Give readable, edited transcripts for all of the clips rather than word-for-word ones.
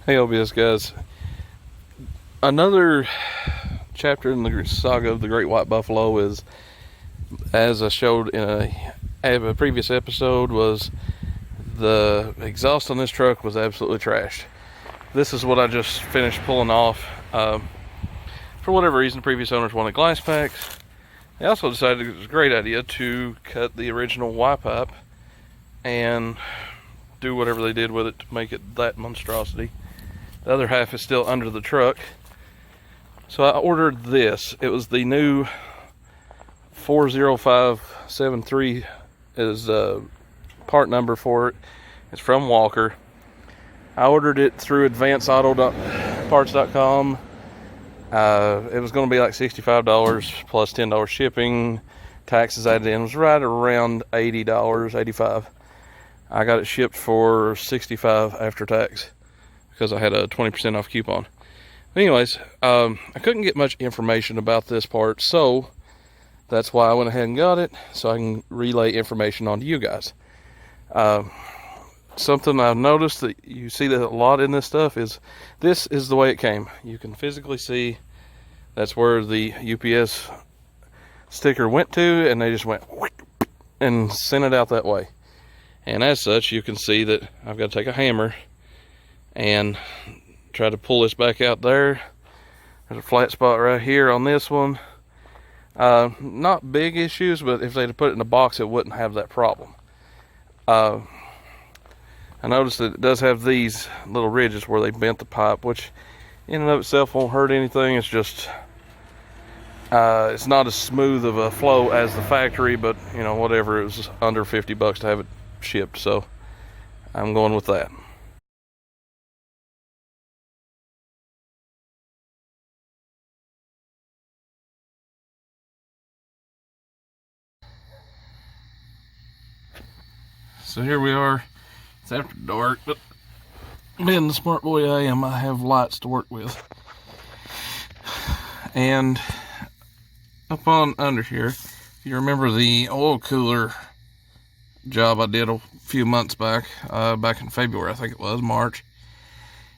Hey OBS guys, another chapter in the saga of the Great White Buffalo is, as I showed in a previous episode, was the exhaust on this truck was absolutely trashed. This is what I just finished pulling off. For whatever reason, the previous owners wanted glass packs. They also decided it was a great idea to cut the original Y pipe and do whatever they did with it to make it that monstrosity. The other half is still under the truck. So I ordered this. It was the new 40573 is part number for it. It's from Walker. I ordered it through advancedautoparts.com. It was going to be like $65 plus $10 shipping. Taxes added in. It was right around $80, $85. I got it shipped for $65 after tax, because I had a 20% off coupon. Anyways, I couldn't get much information about this part, so that's why I went ahead and got it, so I can relay information on to you guys. Something I've noticed that you see that a lot in this stuff is, this is the way it came. You can physically see that's where the UPS sticker went to, and they just went and sent it out that way. And as such, you can see that I've got to take a hammer and try to pull this back out there. There's a flat spot right here on this one. Not big issues, but if they'd put it in a box, it wouldn't have that problem. I noticed that it does have these little ridges where they bent the pipe, which in and of itself won't hurt anything. It's just it's not as smooth of a flow as the factory, but you know, whatever. It was under $50 to have it shipped, so I'm going with that. So here we are. It's after dark, but being the smart boy I am, I have lights to work with. And up on under here, if you remember the oil cooler job I did a few months back, back in February, I think it was, March,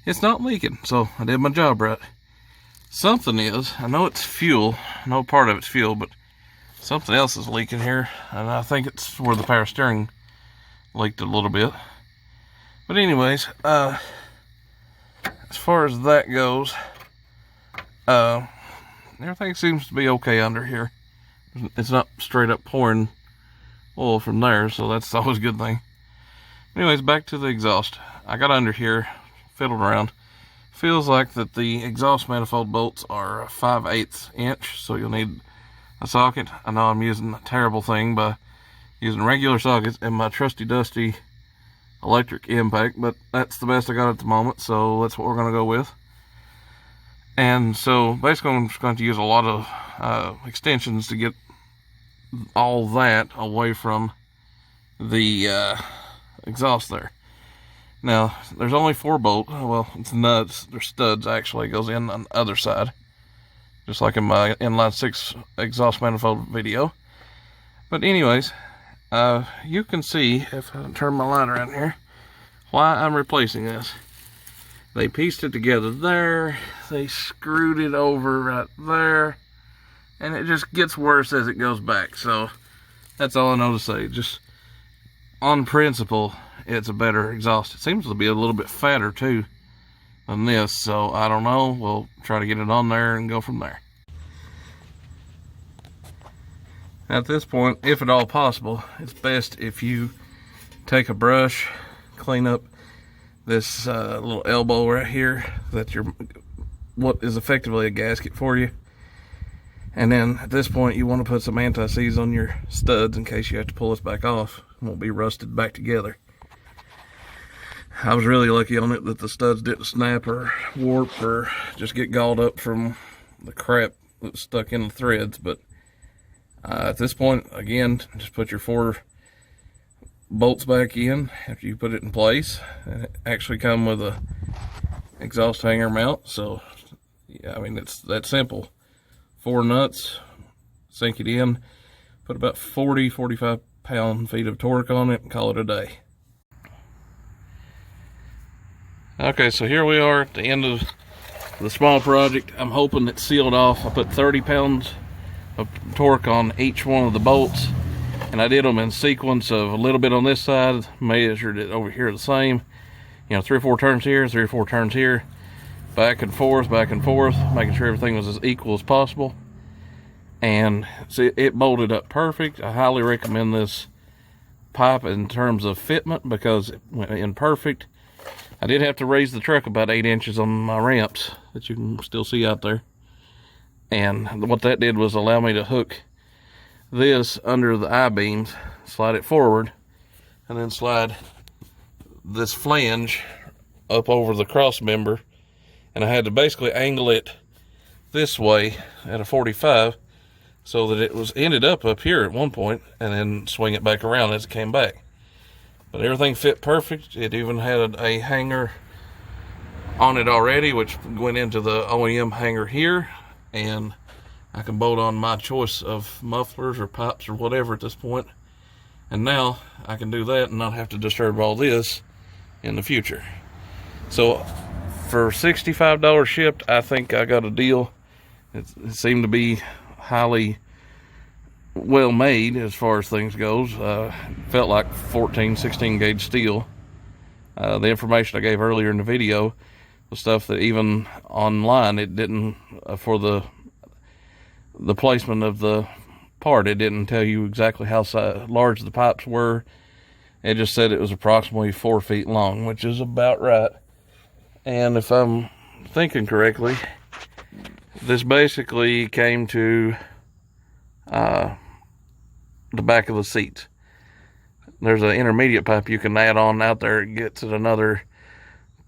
it's not leaking, so I did my job right. Something is, I know it's fuel, I know part of it's fuel, but something else is leaking here, and I think it's where the power steering leaked a little bit. But anyways, as far as that goes, everything seems to be okay under here. It's not straight up pouring oil from there, so that's always a good thing. Anyways, back to the exhaust. I got under here, fiddled around. Feels like that the exhaust manifold bolts are 5/8 inch, so you'll need a socket. I know I'm using a terrible thing by using regular sockets and my trusty dusty electric impact, but that's the best I got at the moment, so that's what we're going to go with. And so basically I'm just going to use a lot of extensions to get all that away from the exhaust there. Now, there's only 4 bolts. Well, it's nuts. They're studs, actually. It goes in on the other side, just like in my inline 6 exhaust manifold video. But anyways, you can see, if I turn my light around here, why I'm replacing this. They pieced it together there. They screwed it over right there. And it just gets worse as it goes back. So, that's all I know to say. Just, on principle, it's a better exhaust. It seems to be a little bit fatter too than this, so I don't know. We'll try to get it on there and go from there. At this point, if at all possible, it's best if you take a brush, clean up this little elbow right here. That's what is effectively a gasket for you. And then at this point, you want to put some anti-seize on your studs in case you have to pull this back off. It won't be rusted back together. I was really lucky on it that the studs didn't snap or warp or just get galled up from the crap that's stuck in the threads. But at this point, again, just put your 4 bolts back in after you put it in place. And it actually come with a exhaust hanger mount, so yeah, I mean, it's that simple. 4 nuts, sink it in, put about 40-45 pound-feet of torque on it, and call it a day. Okay, so here we are at the end of the small project. I'm hoping it's sealed off. I put 30 pounds of torque on each one of the bolts, and I did them in sequence of a little bit on this side, measured it over here the same, you know, 3 or 4 turns here, 3 or 4 turns here, back and forth, making sure everything was as equal as possible. And see, it bolted up perfect. I highly recommend this pipe in terms of fitment because it went in perfect. I did have to raise the truck about 8 inches on my ramps that you can still see out there. And what that did was allow me to hook this under the I-beams, slide it forward, and then slide this flange up over the cross member. And I had to basically angle it this way at a 45 so that it was ended up here at one point, and then swing it back around as it came back. But everything fit perfect. It even had a hanger on it already, which went into the OEM hanger here, and I can bolt on my choice of mufflers or pipes or whatever at this point. And now I can do that and not have to disturb all this in the future. So for $65 shipped, I think I got a deal. It seemed to be highly well made as far as things goes. Felt like 16 gauge steel. The information I gave earlier in the video was stuff that even online it didn't, for the placement of the part, it didn't tell you exactly how large the pipes were. It just said it was approximately 4 feet long, which is about right. And if I'm thinking correctly, this basically came to the back of the seat. There's an intermediate pipe you can add on out there. It gets at another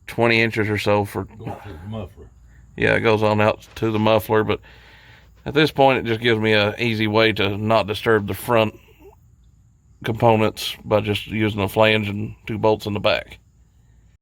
20 inches or so for the muffler. Yeah, it goes on out to the muffler, but at this point it just gives me an easy way to not disturb the front components by just using a flange and 2 bolts in the back.